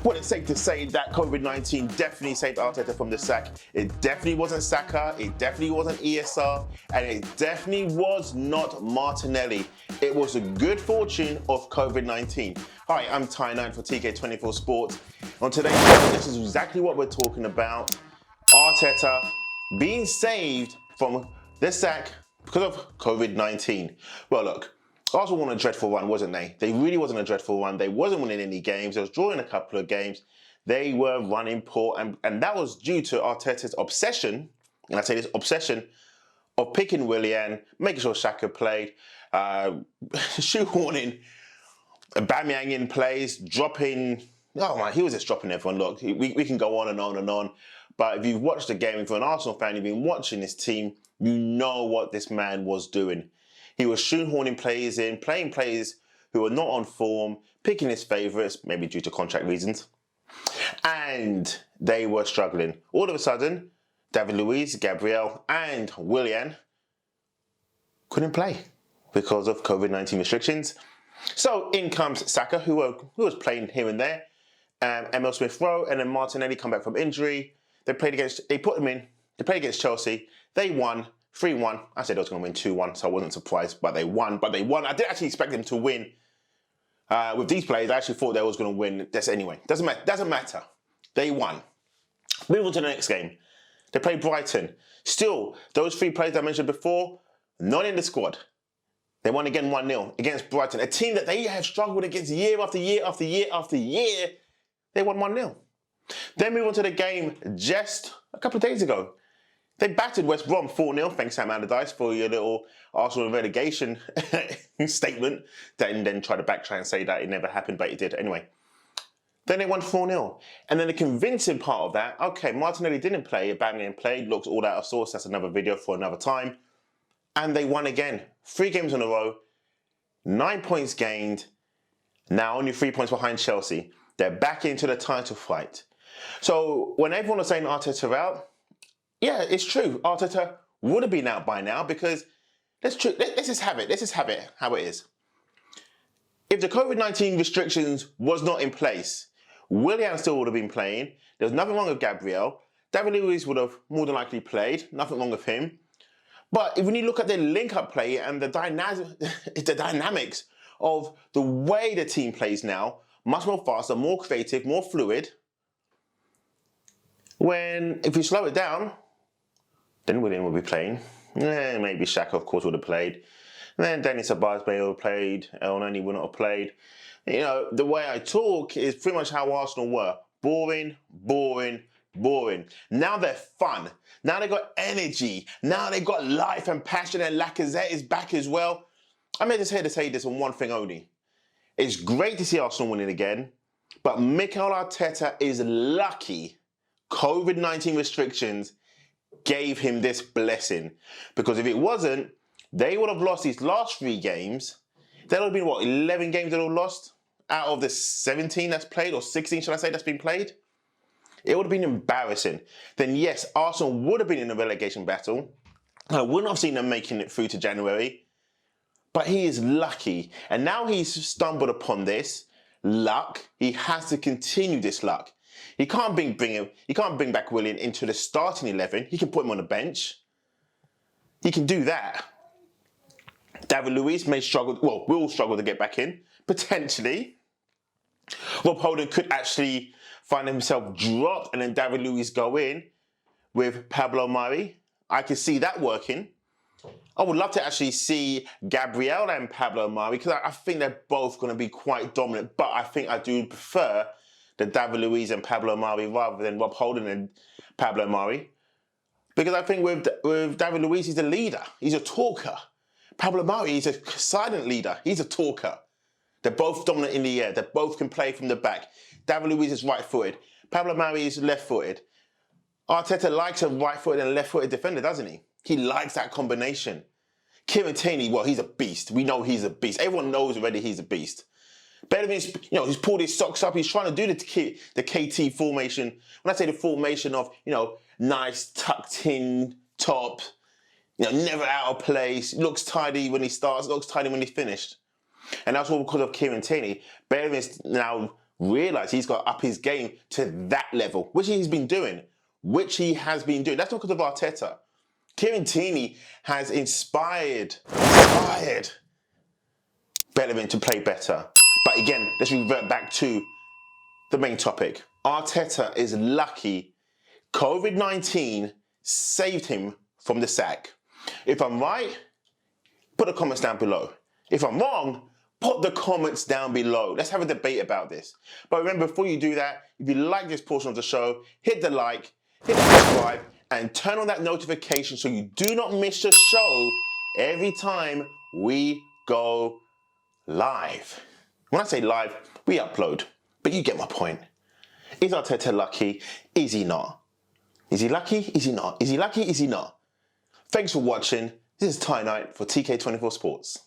Well, it's safe to say that COVID-19 definitely saved Arteta from the sack. It definitely wasn't Saka, it definitely wasn't ESR, and it definitely was not Martinelli. It was the good fortune of COVID-19. Hi, I'm Ty9 for TK24 Sports. On today's video, this is exactly what we're talking about. Arteta being saved from the sack because of COVID-19. Well, look, Arsenal won a dreadful run, wasn't they? They really wasn't a dreadful run. They wasn't winning any games. They was drawing a couple of games. They were running poor, and that was due to Arteta's obsession, and I say this obsession, of picking Willian, making sure Saka played, shoehorning Aubameyang in plays, dropping. Oh man, he was just dropping everyone. Look, we can go on and on and on. But if you've watched the game, if you're an Arsenal fan, you've been watching this team, you know what this man was doing. He was shoehorning players in, playing players who were not on form, picking his favourites, maybe due to contract reasons. And they were struggling. All of a sudden, David Luiz, Gabriel and Willian couldn't play because of COVID-19 restrictions. So in comes Saka, who was playing here and there. Emil Smith-Rowe and then Martinelli come back from injury. They played against Chelsea. They won 3-1. I said they was going to win 2-1, so I wasn't surprised, but they won. I didn't actually expect them to win. With these players, I actually thought they was going to win this anyway. Doesn't matter. They won. Move on to the next game. They played Brighton. Still, those three players I mentioned before, not in the squad. They won again 1-0 against Brighton, a team that they have struggled against year after year after year after year. They won 1-0. Then move on to the game just a couple of days ago. They battered West Brom 4-0. Thanks, Sam Allardyce, for your little Arsenal relegation statement. Then try to backtrack and say that it never happened, but it did. Anyway, then they won 4-0. And then the convincing part of that, okay, Martinelli didn't play, Aubameyang played, looked all out of sorts. That's another video for another time. And they won again. 3 games in a row, 9 points gained. Now only 3 points behind Chelsea. They're back into the title fight. So when everyone was saying Arteta out, yeah, it's true. Arteta would have been out by now because let's just have it how it is. If the COVID-19 restrictions was not in place, Willian still would have been playing. There's nothing wrong with Gabriel. David Luiz would have more than likely played. Nothing wrong with him. But when you look at the link-up play and the dynamics of the way the team plays now, much more faster, more creative, more fluid. If you slow it down, then Willian will be playing. Maybe Xhaka, of course, would have played. Then Danny Ceballos may have played. Elneny would not have played. You know, the way I talk is pretty much how Arsenal were. Boring, boring, boring. Now they're fun. Now they've got energy. Now they've got life and passion, and Lacazette is back as well. I'm just here to say this on one thing only. It's great to see Arsenal winning again, but Mikel Arteta is lucky COVID-19 restrictions gave him this blessing. Because if it wasn't, they would have lost these last 3 games. There would have been, what, 11 games that were lost out of the 17 that's played, or 16, should I say, that's been played? It would have been embarrassing. Then yes, Arsenal would have been in a relegation battle. I wouldn't have seen them making it through to January. But he is lucky. And now he's stumbled upon this luck. He has to continue this luck. He can't bring back Willian into the starting 11. He can put him on the bench. He can do that. David Luiz may struggle, well, will struggle to get back in, potentially. Rob Holding could actually find himself dropped and then David Luiz go in with Pablo Mari. I can see that working. I would love to actually see Gabriel and Pablo Mari because I think they're both going to be quite dominant, but I think I do prefer the David Luiz and Pablo Mari rather than Rob Holding and Pablo Mari. Because I think with David Luiz, he's a leader. He's a talker. Pablo Mari, he's a silent leader. He's a talker. They're both dominant in the air. They both can play from the back. David Luiz is right-footed. Pablo Mari is left-footed. Arteta likes a right-footed and left-footed defender, doesn't he? He likes that combination. Kieran Tierney, well, he's a beast. We know he's a beast. Everyone knows already he's a beast. Bellevin's, he's pulled his socks up. He's trying to do the KT formation. When I say the formation of, nice tucked in top, never out of place, looks tidy when he starts, looks tidy when he's finished. And that's all because of Kieran Tierney. Bellevin's now realise he's got to up his game to that level, which he has been doing. That's not because of Arteta. Kieran Tierney has inspired Bellerin to play better. But again, let's revert back to the main topic. Arteta is lucky COVID-19 saved him from the sack. If I'm right, put the comments down below. If I'm wrong, put the comments down below. Let's have a debate about this. But remember, before you do that, if you like this portion of the show, hit the like, hit the subscribe, and turn on that notification so you do not miss the show every time we go live. When I say live, we upload, but you get my point. Is Arteta lucky? Is he not? Is he lucky? Is he not? Is he lucky? Is he not? Thanks for watching. This is Ty Knight for TK24 Sports.